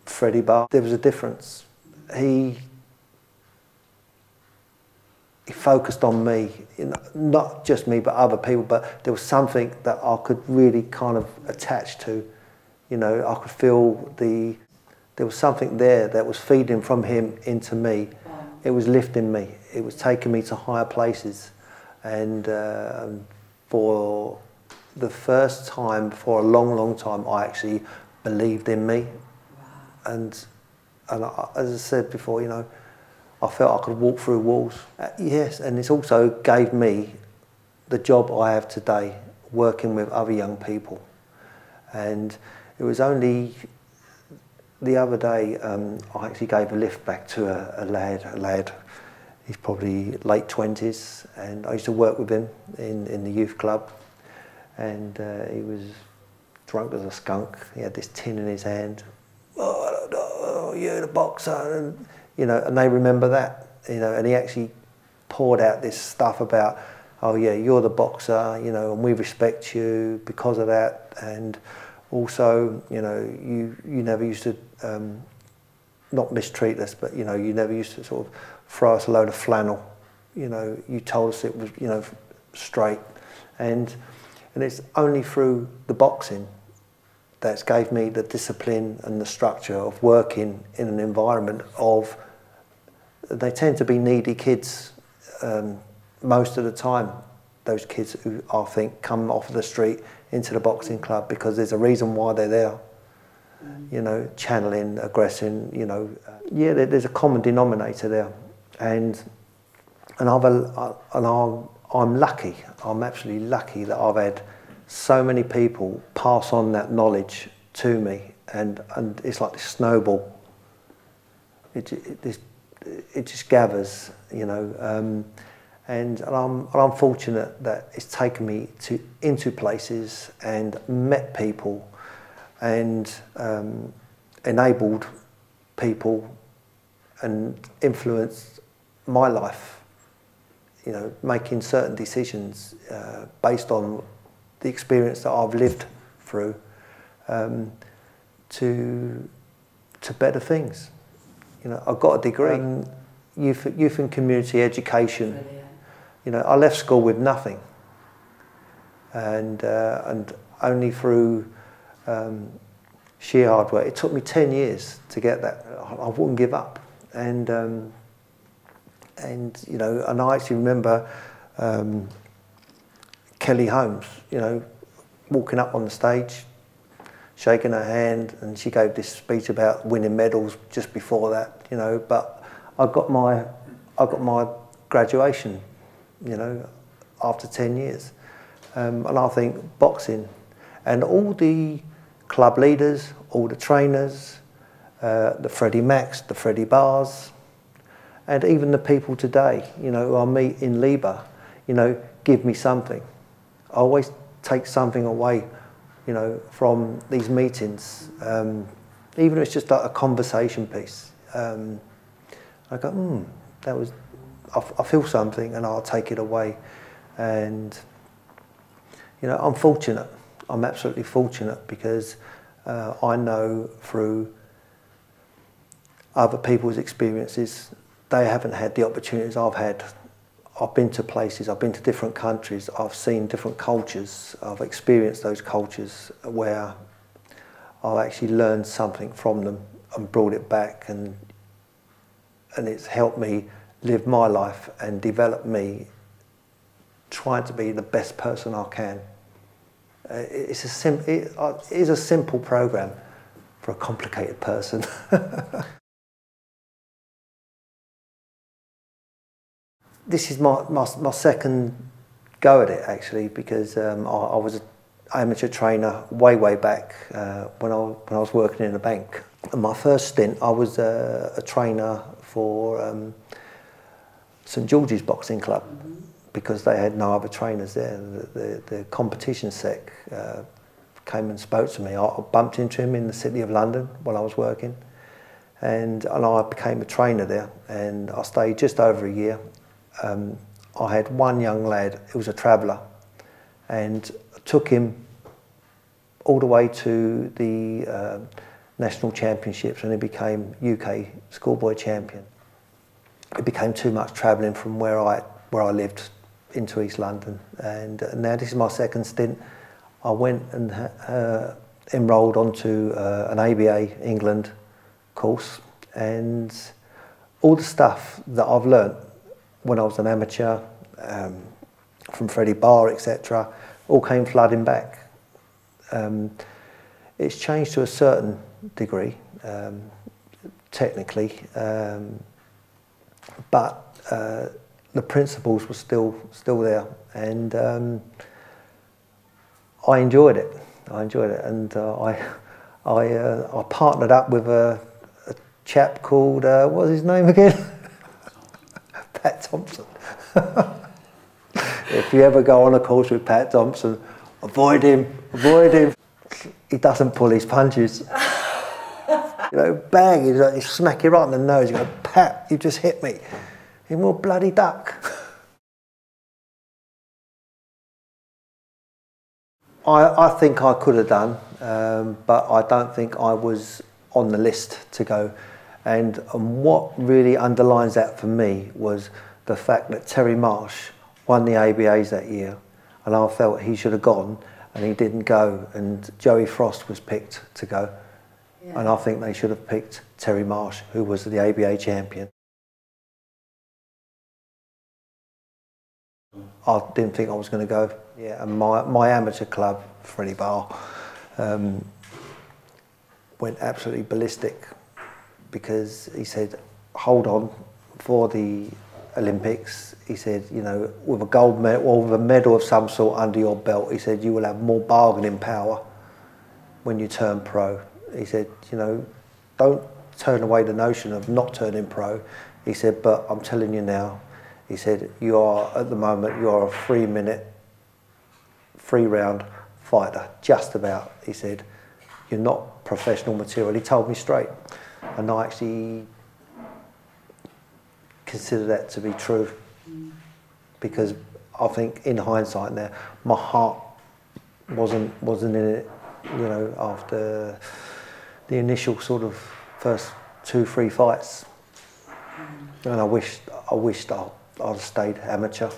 Freddie Bar, there was a difference. He focused on me, not just me but other people, but there was something that I could really kind of attach to. You know, I could feel there was something there that was feeding from him into me. It was lifting me, it was taking me to higher places. And for the first time, for a long, long time, I actually believed in me. And as I said before, you know, I felt I could walk through walls. Yes, and it's also gave me the job I have today, working with other young people. And it was only the other day I actually gave a lift back to a lad. He's probably late 20s, and I used to work with him in the youth club. And he was drunk as a skunk. He had this tin in his hand. Oh, you're the boxer, and you know, and they remember that, you know. And he actually poured out this stuff about, oh yeah, you're the boxer, you know, and we respect you because of that. And also, you know, you never used to not mistreat us, but you know, you never used to sort of throw us a load of flannel. You know, you told us it was, you know, straight. And it's only through the boxing that's gave me the discipline and the structure of working in an environment of, they tend to be needy kids most of the time, those kids who I think come off the street into the boxing club because there's a reason why they're there. You know, channeling, aggression, you know. Yeah, there's a common denominator there. And I'm lucky, I'm absolutely lucky that I've had so many people pass on that knowledge to me, and it's like this snowball. It just gathers, you know, and I'm fortunate that it's taken me into places and met people and enabled people and influenced my life, you know, making certain decisions based on the experience that I've lived through to better things. You know, I've got a degree in youth and community education. Brilliant. You know, I left school with nothing, and only through sheer hard work. It took me 10 years to get that. I wouldn't give up, and you know, and I actually remember Kelly Holmes, you know, walking up on the stage, shaking her hand, and she gave this speech about winning medals just before that, you know. But I got my graduation, you know, after 10 years, and I think boxing and all the club leaders, all the trainers, the Freddie Macks, the Freddie Bars, and even the people today, you know, who I meet in Liba, you know, give me something. I always take something away, you know, from these meetings, even if it's just like a conversation piece. I go, that was, I feel something, and I'll take it away. And you know, I'm fortunate. I'm absolutely fortunate because I know through other people's experiences, they haven't had the opportunities I've had. I've been to places, I've been to different countries, I've seen different cultures, I've experienced those cultures where I've actually learned something from them and brought it back, and it's helped me live my life and develop me, trying to be the best person I can. It is a simple program for a complicated person. This is my second go at it, actually, because I was an amateur trainer way back when I was working in a bank. And my first stint, I was a trainer for St George's Boxing Club, because they had no other trainers there. The competition sec came and spoke to me. I bumped into him in the City of London while I was working, and I became a trainer there, and I stayed just over a year. I had one young lad who was a traveller, and took him all the way to the national championships and he became UK schoolboy champion. It became too much travelling from where I lived into East London, and now this is my second stint. I went and enrolled onto an ABA England course, and all the stuff that I've learnt when I was an amateur, from Freddie Barr, etc., all came flooding back. It's changed to a certain degree, technically, but the principles were still there, and I enjoyed it. And I partnered up with a chap called what was his name again? Pat Thompson. If you ever go on a course with Pat Thompson, avoid him. He doesn't pull his punches. You know, bang, he smack you right in the nose. You go, Pat, you just hit me. You more bloody duck. I think I could have done, but I don't think I was on the list to go. And what really underlines that for me was the fact that Terry Marsh won the ABAs that year, and I felt he should have gone, and he didn't go, and Joey Frost was picked to go. Yeah. And I think they should have picked Terry Marsh, who was the ABA champion. I didn't think I was going to go. Yeah, and my amateur club, Freddie Barr, went absolutely ballistic, because he said, hold on, for the Olympics, he said, you know, with a gold medal or with a medal of some sort under your belt, he said, you will have more bargaining power when you turn pro. He said, you know, don't turn away the notion of not turning pro. He said, but I'm telling you now, he said, you are, at the moment, you are a 3-minute, 3-round fighter, just about. He said, you're not professional material. He told me straight. And I actually consider that to be true, because I think in hindsight now, my heart wasn't in it, you know, after the initial sort of first 2-3 fights. And I wished I'd stayed amateur.